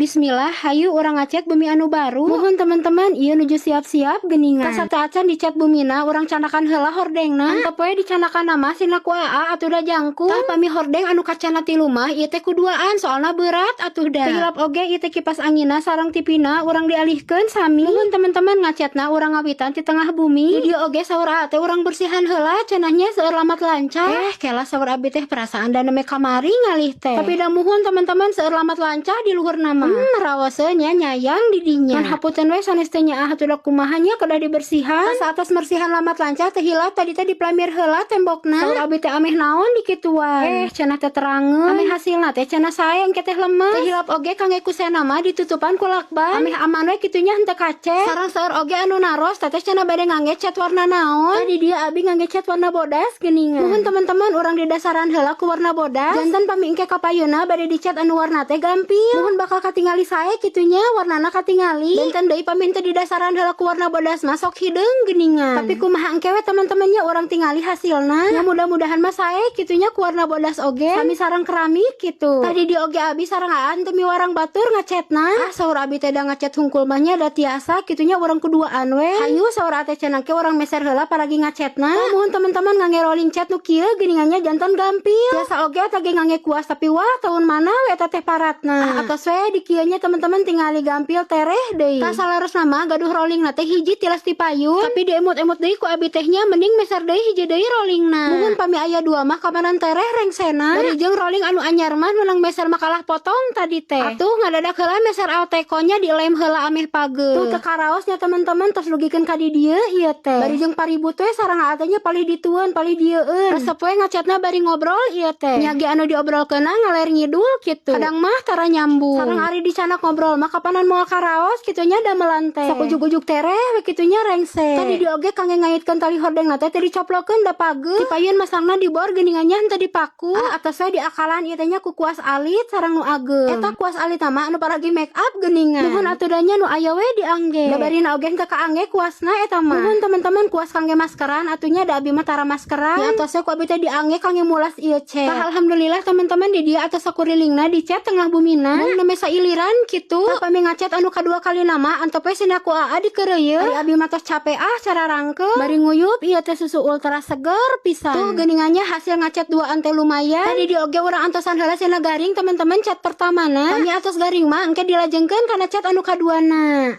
Bismillah, hayu orang ngechat bumi anu baru. Mohon teman-teman, ieu nuju siap-siap geuningan. Kasata acan di chat bumina urang canakan heula hordengna. Antep we dicanakan nama sina ku AA atuh da jangkung. Tah pami hordeng anu kacana ti lumah ieu teh kuduaan soalna berat atuh da. Hilap oge ieu teh kipas angina sareng tipina urang dialihkeun sami. Mohon teman-teman ngachatna urang ngawitan ti tengah bumi. Di dieu oge saur AA teh urang bersihan heula cenahnya seueur lamat lancar. Kela saur abi teh perasaan da neme kamari ngalih teh. Tapi da muhun teman-teman seueur lamat lancar di luhur nama. Rawasenya nyayang didinya. Ngan haputeun we sanes teh nyaah atuh da kumahanya kedah dibersihan. Pas atas mersihan lamat lancar teh hilap tadi teh dipelamir heula tembokna. Saur abi teh ameh naon dikituan. Cenah teh terangeun. Ameh hasilna teh cenah sae engke teh lemes. Teh hilap oge kangge kusena mah ditutupan ku lakban. Ameh aman we kitunya henteu kacek. Sareng saur oge anu naros teh cenah bade ngangge cat warna naon. Tadi dia abi ngangge cat warna bodas geuningan. Muhun teman-teman urang di dasaran heula ku warna bodas. Janten pami engke kapayuna bade dicat anu warna teh gampil. Muhun bakal katingali sae kitunya warnana katingali. Janten deui pami teh di dasaran heula ku warna bodas masok hideung geuningan. Tapi kumaha engke we teman-temannya urang tingali hasilna. Ya mudah-mudahan mah sae kitunya ku warna bodas oge. Sami sareng keramik kitu. Tadi di oge abi sareng aan teu miwarang batur ngacetna. Saur abi teh da ngacet hungkul mah nya da tiasa kitunya urang kuduaan we. Hayu saur ate cenah ke urang meser heula paragi ngacetna. Muhun teman-teman ngangge rolling chat nu kieu geuningannya janten gampil. Biasa oge teh ngangge kuas tapi wah tahun mana we teh paratna. Atos we di kieu nya teman-teman tingali gampil tereh deui. Tas salares nama gaduh rolling na teh hiji tilas dipayun. Tapi diemut-emut deui ku abi tehnya mending meser deui hiji deui rollingna. Muhun pami aya dua mah kamanan tereh rengsena. Bari jeung rolling anu anyar mah menang meser makalah potong tadi teh. Atuh ngadadak heula meser altekonya dilem heula ameh pageuh. Tuh teu karaosnya teman-teman tos lugikeun ka di dieu ieu teh. Bari jeung paribut we sareng atenya palih ditueun palih dieueun. Resep we ngacatna bari ngobrol ieu teh. Nya ge anu diobrolkeunna ngaler ngidul kitu. Kadang mah tara nyambung. Sareng ari dicanak ngobrol mah kapanan moal karaos kitunya damelan teh. Sok ujug-ujug tereh we kitunya rengse. Tadi di oge kangge ngaitkeun tali hordengna teh dicoplokeun da pageuh. Dipayun masangna di bor geuningannya henteu dipaku. Atos we diakalan ieu teh nya ku kuas alit sareng nu ageng. Eta kuas alit mah anu paragi make up geuningan. Nuhun atudanya nu aya we diangge. Da bari na oge henteu kaangge kuasna eta mah. Nuhun teman-teman kuas kangge maskeran atunya da abi mah tara maskeran. Nya atos we ku abi teh diangge kangge mulas ieu chat. Tah alhamdulillah teman-teman di dia atos sakurilingna di chat tengah bumina. Mun neme sailiran kitu. Tah pami ngacet anu kadua kali nama antep we sina ku AA dikeureuyeun. Ari abi mah tos capek cara rangkeung. Bari nguyup ieu teh susu ultra seger pisan. Tuh geuningannya hasil ngacet duaan teh lumayan. Tadi di oge urang antosan heula sina garing teman-teman chat pertamana. Kami atos garing mah engke dilajengkeun kana chat anu kaduana.